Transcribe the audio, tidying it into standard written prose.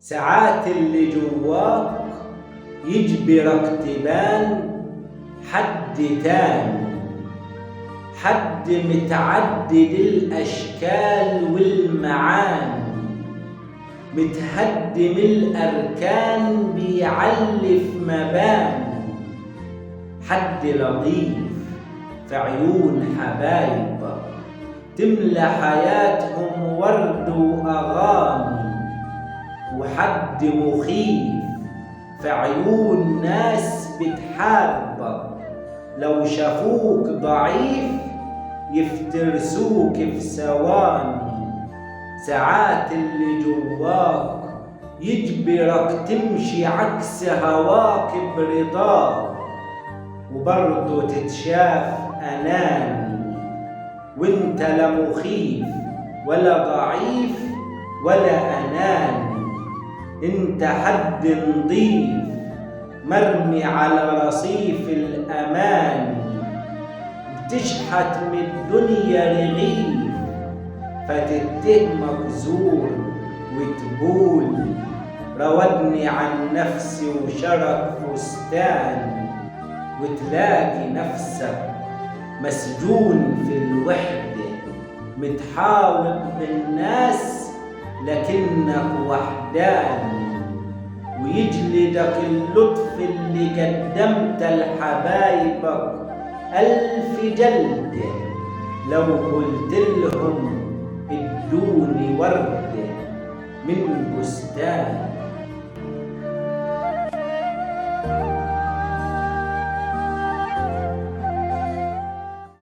ساعات اللي جواك يجبرك تبان حد تاني، حد متعدد الأشكال والمعاني، متهدم الأركان بيعلف مباني، حد لطيف في عيون حبايبك تملى حياتهم ورد وأغاني، وحد مخيف في عيون ناس بتحاربك لو شافوك ضعيف يفترسوك في ثواني. ساعات اللي جواك يجبرك تمشي عكس هواك برضاك، وبرضه تتشاف أناني، وانت لا مخيف ولا ضعيف ولا أناني، انت حد نضيف مرمي على رصيف الأمان، بتشحت من الدنيا رغيف فتتهمك زور وتقول راودني عن نفسي وشرك فستاني، وتلاقي نفسك مسجون في الوحدة متحاول بالناس لكنك وحداني، ويجلدك اللطف اللي قدمت لحبايبك 1000 جلدة لو قلت لهم ادوني وردة من بستان.